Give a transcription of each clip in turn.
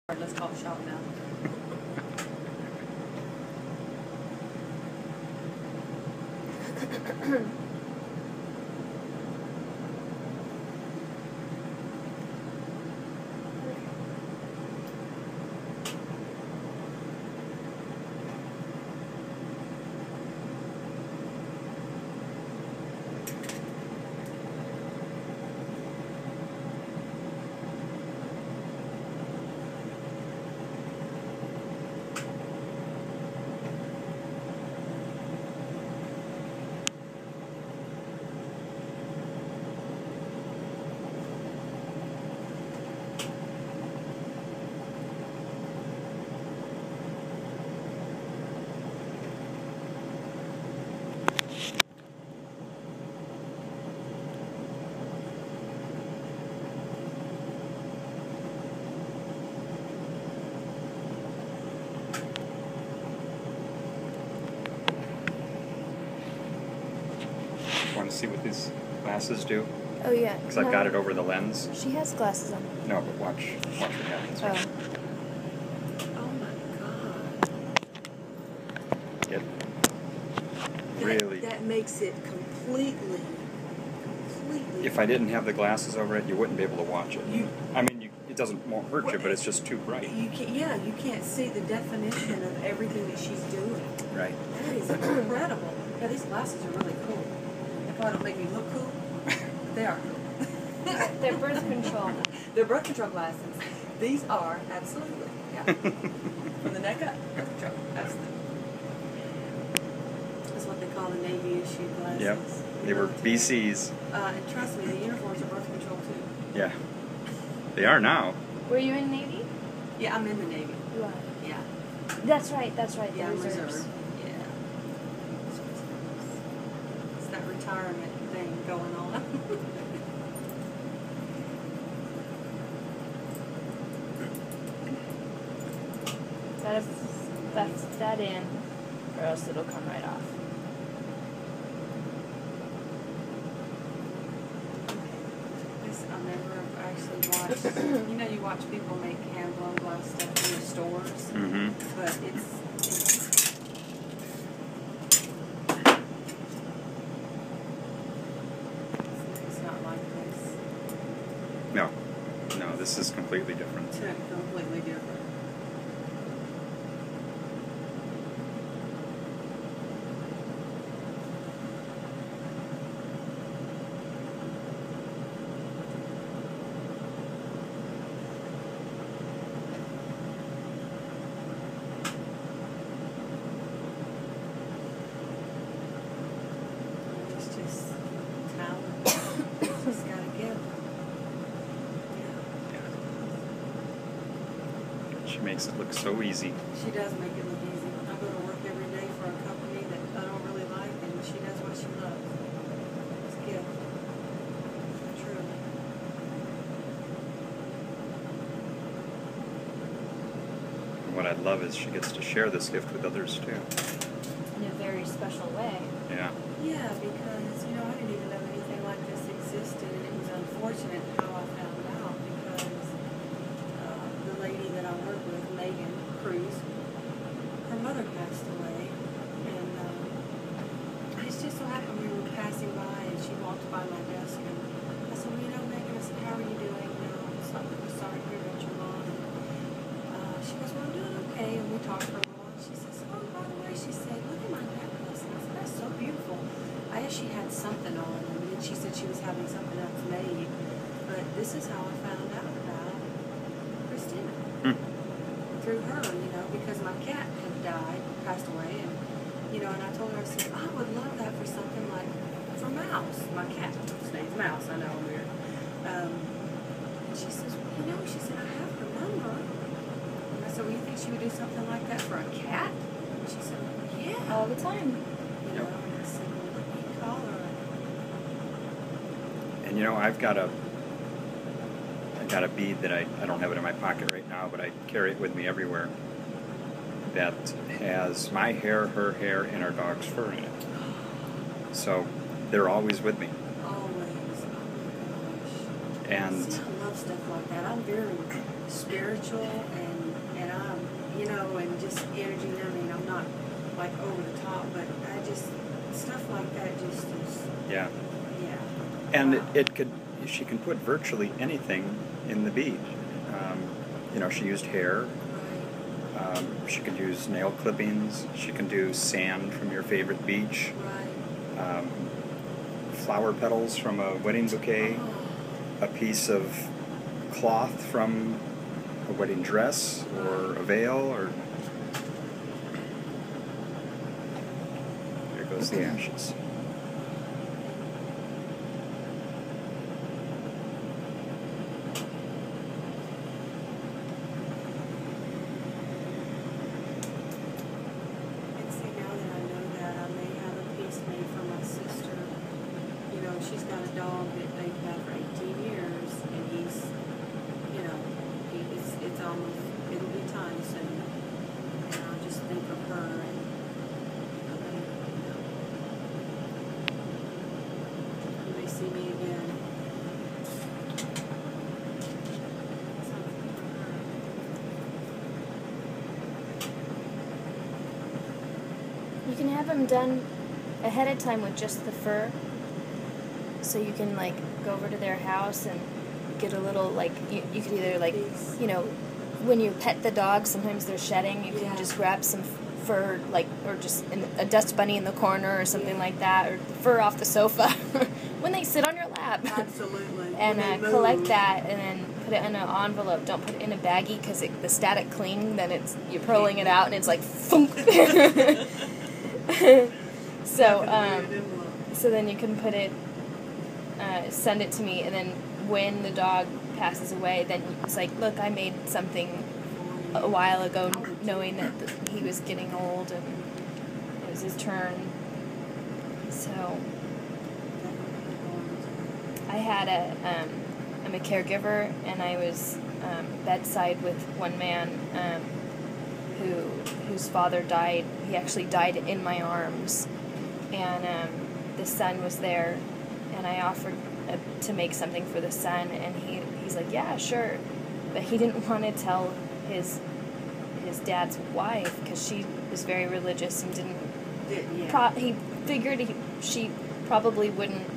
Let's call the shop now. Want to see what these glasses do? Oh yeah. Because I've got it over the lens. She has glasses on. No, but watch what happens. Oh my God. It really. That makes it completely. If I didn't have the glasses over it, you wouldn't be able to watch it. I mean, it won't hurt you, but it's just too bright. You can't see the definition of everything that she's doing. Right. That is incredible. Yeah, these glasses are really cool. They probably don't make me look cool, but they are cool. They're birth control. They're birth control glasses. These are, absolutely, yeah. From the neck up, birth control, absolutely. That's what they call the Navy issue glasses. Yep. They were BCs. And trust me, the uniforms are birth control too. Yeah. They are now. Were you in Navy? Yeah, I'm in the Navy. You are. Yeah. That's right. Yeah, I'm reserves. reserve. Yeah. It's that retirement thing going on. That's that in, or else it'll come right off. I've never actually watched, you watch people make hand-blown glass stuff in the stores, but it's not like this. No, this is completely different. It's completely different. She makes it look so easy. She does make it look easy. I go to work every day for a company that I don't really like, and she does what she loves. It's a gift. Truly. And what I love is she gets to share this gift with others too. In a very special way. Yeah. Yeah, because, I didn't even know anything like this existed, and it was unfortunate how I found out, because the lady that I work with, Megan Cruz, her mother passed away, and it just so happened we were passing by, and she walked by my desk, and I said, well, Megan, I said, how are you doing? I'm sorry to hear about your mom. And she goes, well, I'm doing okay, and we talked for a while, and she says, oh, by the way, she said, look at my necklace, and I said, that's so beautiful. I asked she had something on, and then she said she was having something else made, but this is how I found out about Christina. Through her, because my cat had died, passed away, and, and I told her, I said, I would love that for something like, for Mouse, my cat. His name's Mouse, I know, I'm weird. And she says, well, she said, I have her number. And I said, well, you think she would do something like that for a cat? And she said, yeah. All the time. And I said, well, let me call her. And I've got a bead that I don't have it in my pocket right now, but I carry it with me everywhere, that has my hair, her hair, and our dog's fur in it. So they're always with me. Always. Oh my gosh. And see, I love stuff like that. I'm very spiritual and know, and just energy. I mean, I'm not like over the top, but I just stuff like that just is. Yeah. Yeah. And Wow. she can put virtually anything in the bead. You know, she used hair. Right. She could use nail clippings. She can do sand from your favorite beach. Right. Flower petals from a wedding bouquet. Oh. A piece of cloth from a wedding dress or a veil, or there goes the ashes. And see, now that I know that, I may have a piece made for my sister. You know, she's got a dog that they've had for 18 years, and he's, you know, it's almost, it'll be time soon. And I just think of her, and I think, you know, you may see me again. Something for her. You can have them done ahead of time with just the fur. So you can like go over to their house and get a little like you could either like, you know, when you pet the dog, sometimes they're shedding. You can just grab some fur, like, or just a dust bunny in the corner or something like that, or fur off the sofa when they sit on your lap. Absolutely. And When they collect move. that, and then put it in an envelope. Don't put it in a baggie because the static cling. Then you're pulling it out, and it's like thunk. So so then you can put it, send it to me, and then when the dog passes away, then it's like, look, I made something a while ago, knowing that he was getting old and it was his turn. So I had I'm a caregiver, and I was bedside with one man whose father died. He actually died in my arms, and the son was there, and I offered to make something for the son, and he's like, yeah, sure, but he didn't want to tell his dad's wife because she was very religious and didn't. He figured she probably wouldn't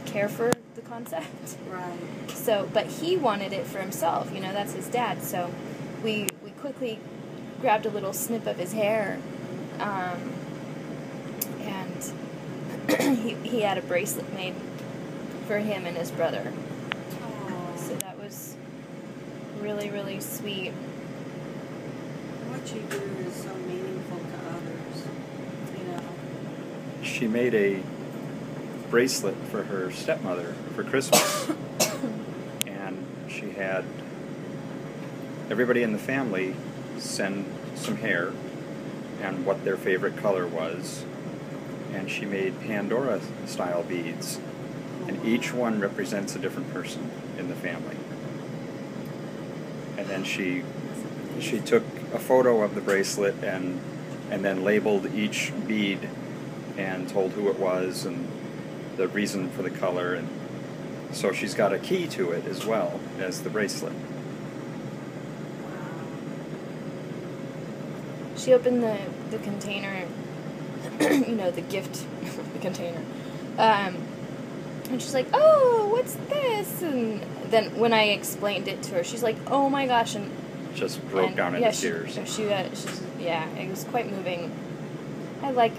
care for the concept. Right. So, but he wanted it for himself. You know, that's his dad. So, we quickly grabbed a little snip of his hair, and he had a bracelet made for him and his brother. Oh. So that was really, really sweet. What you do is so meaningful to others, you know. She made a bracelet for her stepmother for Christmas, and she had everybody in the family send some hair and what their favorite color was, and she made Pandora-style beads, and each one represents a different person in the family. And then she took a photo of the bracelet and then labeled each bead and told who it was and the reason for the color, and so she's got a key to it as well as the bracelet. She opened the container, you know, the gift, the container, and she's like, oh, what's this? And then when I explained it to her, she's like, oh my gosh, and Just broke down into tears. She's yeah, it was quite moving. I like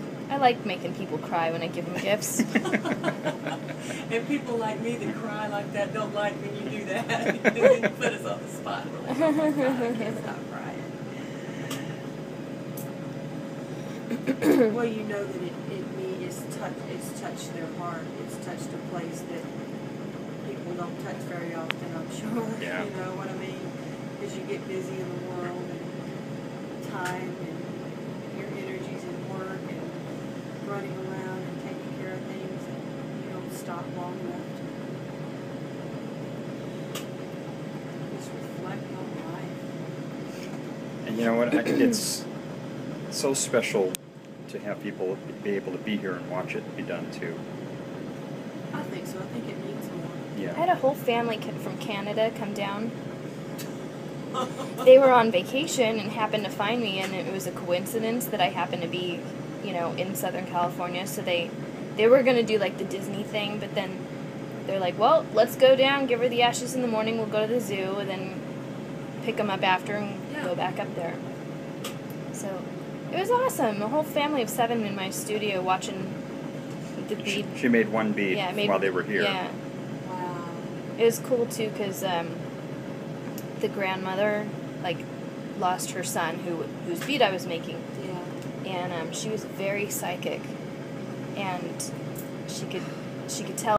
making people cry when I give them gifts. And people like me that cry like that don't like when you do that. And then you put us on the spot. We're like, oh my God, I can't stop crying. Well, you know that it's touched their heart. It's touched a place that people don't touch very often, I'm sure. Yeah. You know what I mean? Because you get busy in the world and time and your energies in work and running around and taking care of things, and you don't stop long enough to just reflect on life. And you know what? It's so special to have people be able to be here and watch it be done too. I think so. I think it means more. I Yeah. had a whole family from Canada come down they were on vacation and happened to find me, and it was a coincidence that I happened to be, you know, in Southern California. So they were gonna do like the Disney thing, but then they're like, well, let's go down, give her the ashes in the morning, we'll go to the zoo, and then pick them up after and go back up there. So it was awesome. A whole family of 7 in my studio watching the bead. She made one bead while they were here. Yeah. Wow. It was cool too because the grandmother like lost her son whose bead I was making. Yeah. And she was very psychic, and she could tell